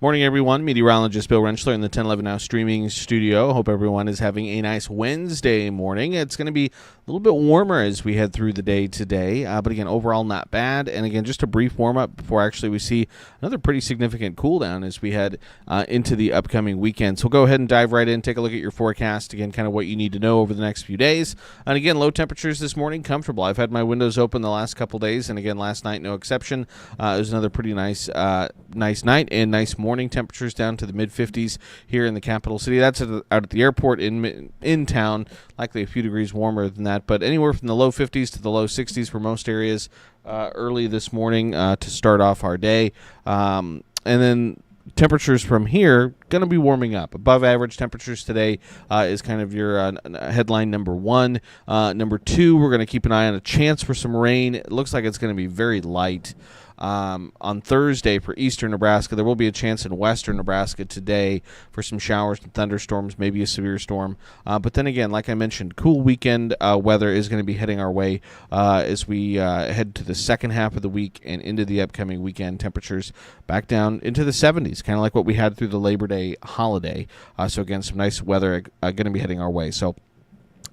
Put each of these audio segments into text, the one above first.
Morning, everyone. Meteorologist Bill Rentschler in the 1011 Now streaming studio. Hope everyone is having a nice Wednesday morning. It's going to be a little bit warmer as we head through the day today, but again, overall not bad. And again, just a brief warm-up before actually we see another pretty significant cool down as we head into the upcoming weekend. So we'll go ahead and dive right in, take a look at your forecast, again, kind of what you need to know over the next few days. And again, low temperatures this morning, comfortable. I've had my windows open the last couple days, and again, last night, no exception. It was another pretty nice night and nice morning. Temperatures down to the mid-50s here in the capital city. That's out at the airport in town, likely a few degrees warmer than that, but anywhere from the low 50s to the low 60s for most areas early this morning to start off our day. And then temperatures from here going to be warming up. Above average temperatures today is kind of your headline number one. Number two, we're going to keep an eye on a chance for some rain. It looks like it's going to be very light. On Thursday for eastern Nebraska. There will be a chance in western Nebraska today for some showers and thunderstorms, maybe a severe storm. But then again, like I mentioned, cool weekend weather is going to be heading our way as we head to the second half of the week and into the upcoming weekend. Temperatures back down into the 70s, kind of like what we had through the Labor Day holiday. So again, some nice weather going to be heading our way. So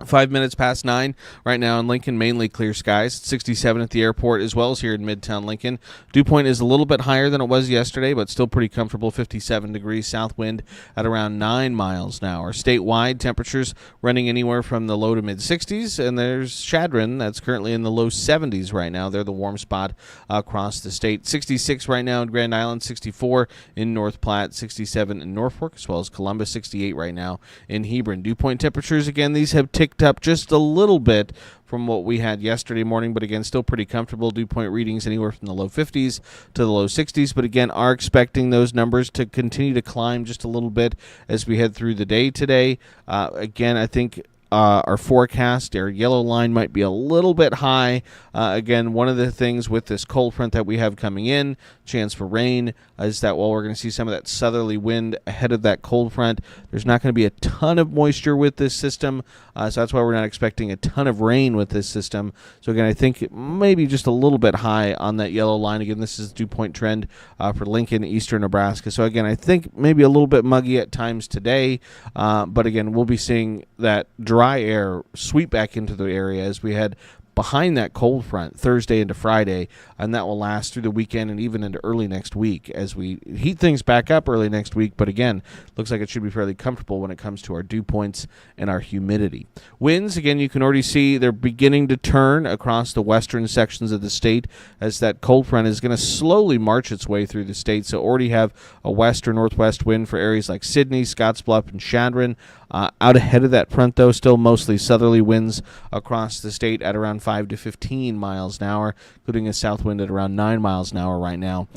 5 minutes past 9 right now in Lincoln, mainly clear skies. 67 at the airport as well as here in Midtown Lincoln. Dew point is a little bit higher than it was yesterday, but still pretty comfortable. 57 degrees, south wind at around 9 miles an hour. Statewide temperatures running anywhere from the low to mid 60s, and there's Chadron that's currently in the low 70s right now. They're the warm spot across the state. 66 right now in Grand Island, 64 in North Platte, 67 in Norfolk, as well as Columbus, 68 right now in Hebron. Dew point temperatures, again, these have ticked up just a little bit from what we had yesterday morning, but again, still pretty comfortable. Dew point readings anywhere from the low 50s to the low 60s, but again, are expecting those numbers to continue to climb just a little bit as we head through the day today. Again, I think our forecast, our yellow line might be a little bit high. Again, one of the things with this cold front that we have coming in, chance for rain, is that while we're going to see some of that southerly wind ahead of that cold front, there's not going to be a ton of moisture with this system. So that's why we're not expecting a ton of rain with this system. So again, I think maybe just a little bit high on that yellow line. Again, this is the dew point trend for Lincoln, eastern Nebraska. So again, I think maybe a little bit muggy at times today. But again, we'll be seeing that dry air sweep back into the area as we head behind that cold front Thursday into Friday, and that will last through the weekend and even into early next week as we heat things back up early next week. But again, looks like it should be fairly comfortable when it comes to our dew points and our humidity. Winds, again, you can already see they're beginning to turn across the western sections of the state as that cold front is going to slowly march its way through the state. So already have a west or northwest wind for areas like Sidney, Scottsbluff, and Chadron. Out ahead of that front, though, still mostly southerly winds across the state at around 5 to 15 miles an hour, including a south wind at around 9 miles an hour right now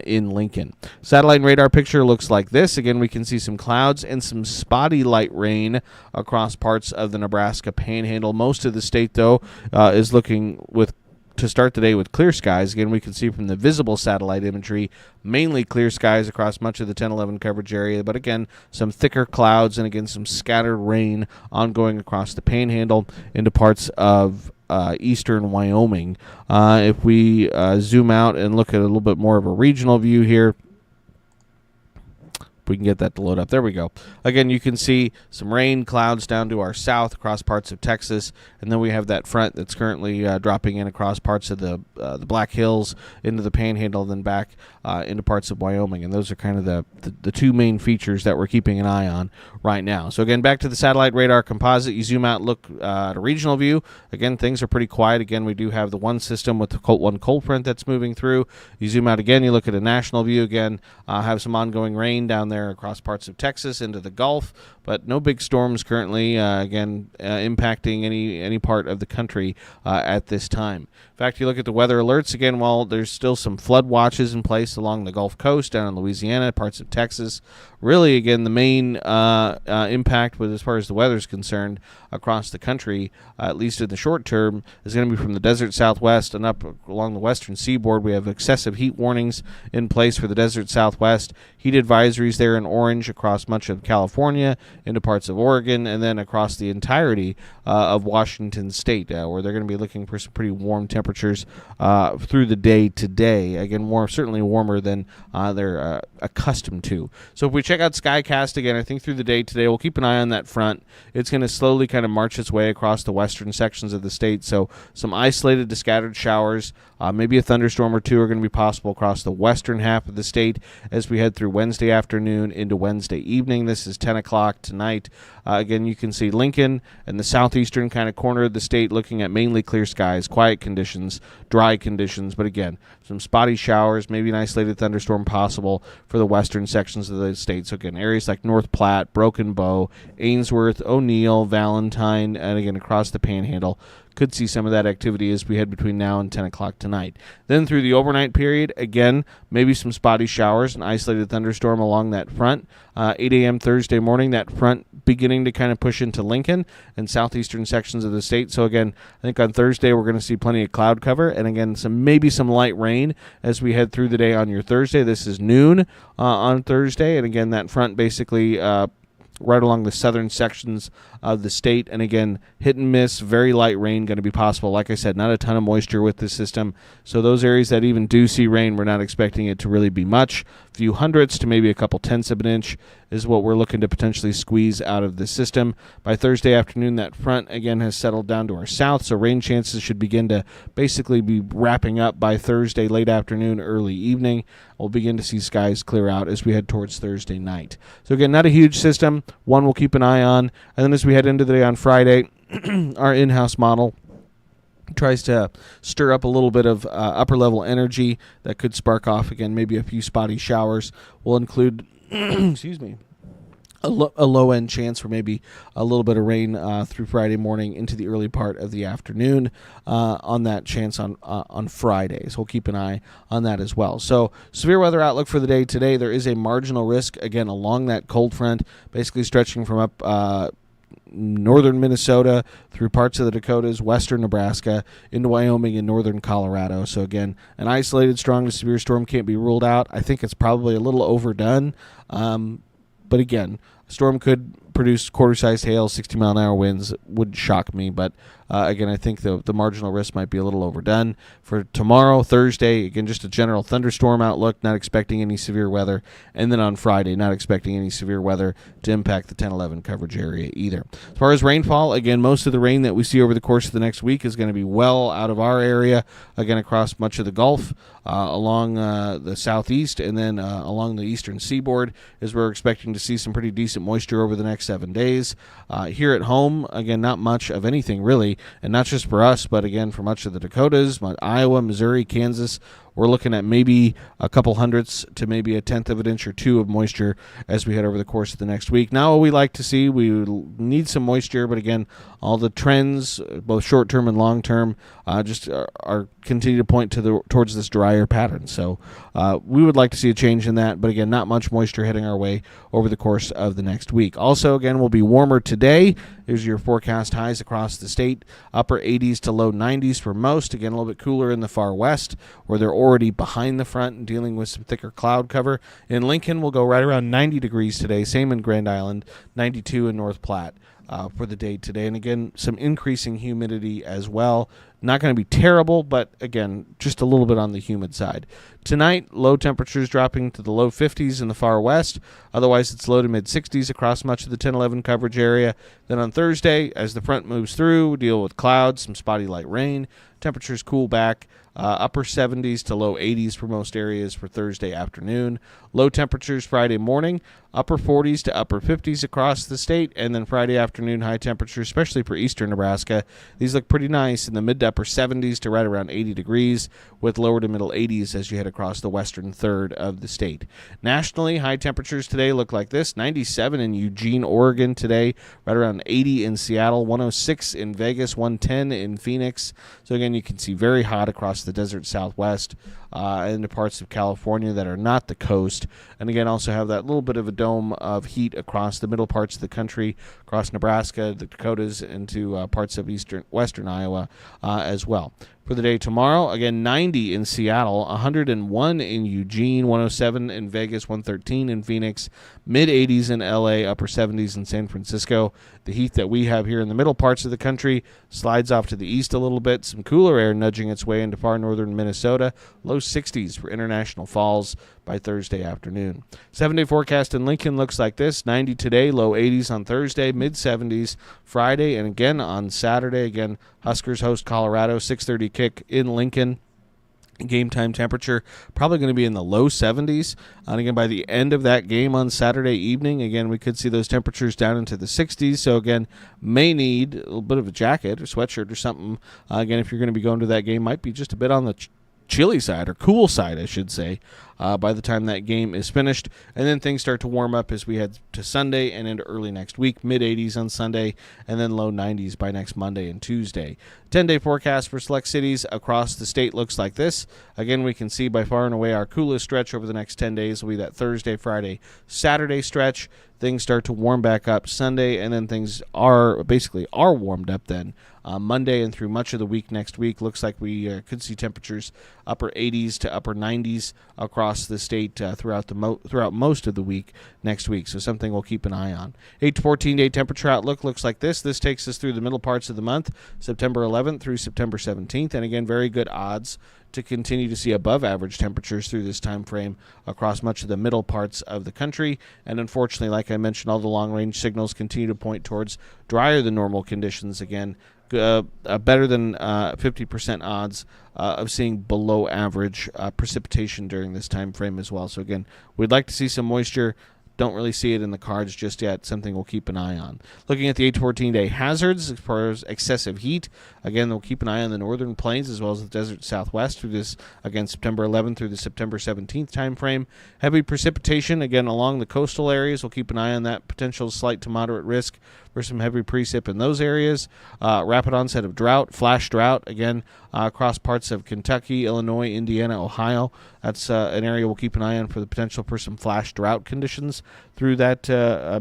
in Lincoln. Satellite and radar picture looks like this. Again, we can see some clouds and some spotty light rain across parts of the Nebraska Panhandle. Most of the state, though, is looking to start the day with clear skies. Again, we can see from the visible satellite imagery, mainly clear skies across much of the 10-11 coverage area, but again, some thicker clouds and again, some scattered rain ongoing across the Panhandle into parts of eastern Wyoming. If we zoom out and look at a little bit more of a regional view here, we can get that to load up. There we go. Again, you can see some rain clouds down to our south across parts of Texas, and then we have that front that's currently dropping in across parts of the Black Hills into the Panhandle, then back into parts of Wyoming. And those are kind of the two main features that we're keeping an eye on right now. So again, back to the satellite radar composite. You zoom out, look at a regional view. Again, things are pretty quiet. Again, we do have the one system with the one cold front that's moving through. You zoom out again, you look at a national view again, have some ongoing rain down there across parts of Texas into the Gulf, but no big storms currently, impacting any part of the country at this time. In fact, you look at the weather alerts, again, while there's still some flood watches in place along the Gulf Coast, down in Louisiana, parts of Texas. Really, again, the main impact as far as the weather is concerned across the country, at least in the short term, is going to be from the desert southwest and up along the western seaboard. We have excessive heat warnings in place for the desert southwest. Heat advisories there there in orange across much of California, into parts of Oregon, and then across the entirety of Washington State, where they're going to be looking for some pretty warm temperatures through the day today. Again, certainly warmer than they're accustomed to. So if we check out Skycast again, I think through the day today, we'll keep an eye on that front. It's going to slowly kind of march its way across the western sections of the state. So some isolated to scattered showers, maybe a thunderstorm or two are going to be possible across the western half of the state as we head through Wednesday afternoon into Wednesday evening. This is 10 o'clock tonight. Again, you can see Lincoln and the southeastern kind of corner of the state looking at mainly clear skies, quiet conditions, dry conditions, but again, some spotty showers, maybe an isolated thunderstorm possible for the western sections of the state. So again, areas like North Platte, Broken Bow, Ainsworth, O'Neill, Valentine, and again across the Panhandle could see some of that activity as we head between now and 10 o'clock tonight. Then through the overnight period, again, maybe some spotty showers, an isolated thunderstorm along that front. 8 a.m. Thursday morning, that front beginning to kind of push into Lincoln and southeastern sections of the state. So again, I think on Thursday we're going to see plenty of cloud cover, and again, maybe some light rain as we head through the day on your Thursday. This is noon on Thursday, and again, that front basically right along the southern sections of the state. And again, hit and miss, very light rain going to be possible. Like I said, not a ton of moisture with this system. So those areas that even do see rain, we're not expecting it to really be much. A few hundredths to maybe a couple tenths of an inch is what we're looking to potentially squeeze out of the system. By Thursday afternoon, that front again has settled down to our south, so rain chances should begin to basically be wrapping up by Thursday late afternoon, early evening. We'll begin to see skies clear out as we head towards Thursday night. So again, not a huge system, one we'll keep an eye on. And then as we head into the day on Friday, our in-house model tries to stir up a little bit of upper-level energy that could spark off, again, maybe a few spotty showers. We'll include, excuse me, a low-end chance for maybe a little bit of rain through Friday morning into the early part of the afternoon on that chance on Friday. So we'll keep an eye on that as well. So severe weather outlook for the day today, there is a marginal risk, again, along that cold front, basically stretching from up northern Minnesota through parts of the Dakotas, western Nebraska, into Wyoming and northern Colorado. So again, an isolated strong to severe storm can't be ruled out. I think it's probably a little overdone. But again, a storm could produce quarter-sized hail, 60-mile-an-hour winds. Would shock me, but again, I think the marginal risk might be a little overdone. For tomorrow, Thursday, again, just a general thunderstorm outlook, not expecting any severe weather. And then on Friday, not expecting any severe weather to impact the 10-11 coverage area either. As far as rainfall, again, most of the rain that we see over the course of the next week is going to be well out of our area, again, across much of the Gulf, along the southeast, and then along the eastern seaboard, as we're expecting to see some pretty decent moisture over the next 7 days. Here at home, again, not much of anything really, and not just for us, but again for much of the Dakotas, Iowa, Missouri, Kansas. We're looking at maybe a couple hundredths to maybe a tenth of an inch or two of moisture as we head over the course of the next week. Now, what we like to see, we need some moisture, but again, all the trends, both short-term and long-term, just are continue to point towards this drier pattern. So we would like to see a change in that, but again, not much moisture heading our way over the course of the next week. Also, again, we'll be warmer today. Here's your forecast highs across the state, upper 80s to low 90s for most. Again, a little bit cooler in the far west, where they're already behind the front and dealing with some thicker cloud cover. In Lincoln, we'll go right around 90 degrees today, same in Grand Island, 92 in North Platte for the day today. And again, some increasing humidity as well. Not going to be terrible, but again, just a little bit on the humid side. Tonight, low temperatures dropping to the low 50s in the far west. Otherwise, it's low to mid 60s across much of the 10-11 coverage area. Then on Thursday, as the front moves through, we deal with clouds, some spotty light rain. Temperatures cool back. Upper 70s to low 80s for most areas for Thursday afternoon. Low temperatures Friday morning, upper 40s to upper 50s across the state, and then Friday afternoon high temperatures, especially for eastern Nebraska. These look pretty nice in the mid to upper 70s to right around 80 degrees, with lower to middle 80s as you head across the western third of the state. Nationally, high temperatures today look like this: 97 in Eugene, Oregon today, right around 80 in Seattle, 106 in Vegas, 110 in Phoenix. So again, you can see very hot across the desert southwest into parts of California that are not the coast. And again, also have that little bit of a dome of heat across the middle parts of the country, across Nebraska, the Dakotas, into parts of western Iowa as well. for the day tomorrow. Again, 90 in Seattle, 101 in Eugene, 107 in Vegas, 113 in Phoenix, mid-80s in LA, upper 70s in San Francisco. The heat that we have here in the middle parts of the country slides off to the east a little bit. Some cooler air nudging its way into far northern Minnesota. Low 60s for International Falls by Thursday afternoon. 7-day forecast in Lincoln looks like this. 90 today, low 80s on Thursday, mid-70s Friday, and again on Saturday. Again, Huskers host Colorado, 6:30 kick in Lincoln. Game time temperature probably going to be in the low 70s. And again, by the end of that game on Saturday evening, again, we could see those temperatures down into the 60s. So, again, may need a little bit of a jacket or sweatshirt or something. Again, if you're going to be going to that game, might be just a bit on the chilly side, or cool side, I should say, by the time that game is finished. And then things start to warm up as we head to Sunday and into early next week. Mid-80s on Sunday, and then low 90s by next Monday and Tuesday. 10-day forecast for select cities across the state looks like this. Again, we can see by far and away our coolest stretch over the next 10 days will be that Thursday, Friday, Saturday stretch. Things start to warm back up Sunday, and then things are warmed up then. Monday and through much of the week next week, looks like we could see temperatures upper 80s to upper 90s across the state throughout most of the week next week. So something we'll keep an eye on. 8 to 14-day temperature outlook looks like this. This takes us through the middle parts of the month, September 11th through September 17th. And again, very good odds to continue to see above average temperatures through this time frame across much of the middle parts of the country. And unfortunately, like I mentioned, all the long-range signals continue to point towards drier than normal conditions again. Better than 50% odds of seeing below average precipitation during this time frame as well. So again, we'd like to see some moisture. Don't really see it in the cards just yet. Something we'll keep an eye on. Looking at the 8 to 14-day hazards as far as excessive heat. Again, we'll keep an eye on the northern plains as well as the desert southwest through this, again, September 11th through the September 17th time frame. Heavy precipitation, again, along the coastal areas. We'll keep an eye on that potential slight to moderate risk for some heavy precip in those areas. Rapid onset of drought, flash drought, again, across parts of Kentucky, Illinois, Indiana, Ohio. That's an area we'll keep an eye on for the potential for some flash drought conditions through that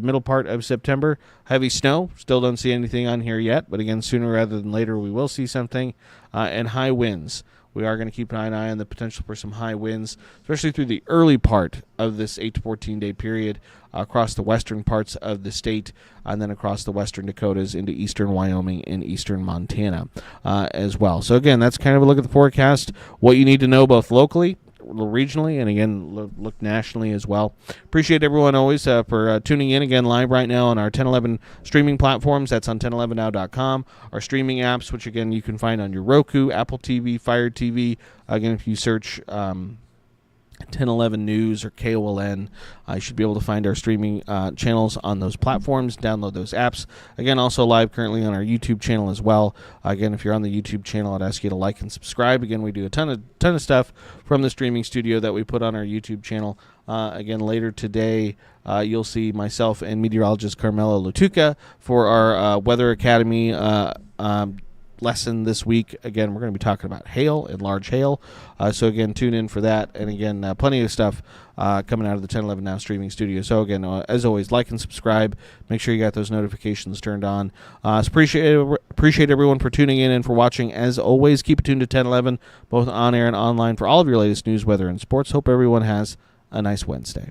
middle part of September. Heavy snow, still don't see anything on here yet, but again, sooner rather than later we will see something. And high winds. We are going to keep an eye on the potential for some high winds, especially through the early part of this 8 to 14-day period across the western parts of the state and then across the western Dakotas into eastern Wyoming and eastern Montana as well. So, again, that's kind of a look at the forecast, what you need to know both locally, regionally, and again look nationally as well. Appreciate everyone always for tuning in again live right now on our 1011 streaming platforms. That's on 1011now.com. Our streaming apps, which again you can find on your Roku, Apple TV, Fire TV. Again, if you search 1011 News or KOLN, you should be able to find our streaming channels on those platforms. Download those apps. Again, also live currently on our YouTube channel as well. Again, if you're on the YouTube channel, I'd ask you to like and subscribe. Again, we do a ton of stuff from the streaming studio that we put on our YouTube channel. Again, later today, you'll see myself and meteorologist Carmela Lutuca for our Weather Academy lesson this week. Again, we're going to be talking about hail and large hail. So again, tune in for that. And again, plenty of stuff coming out of the 1011 Now streaming studio. So again, as always, like and subscribe. Make sure you got those notifications turned on. Appreciate everyone for tuning in and for watching. As always, keep it tuned to 1011, both on air and online for all of your latest news, weather, and sports. Hope everyone has a nice Wednesday.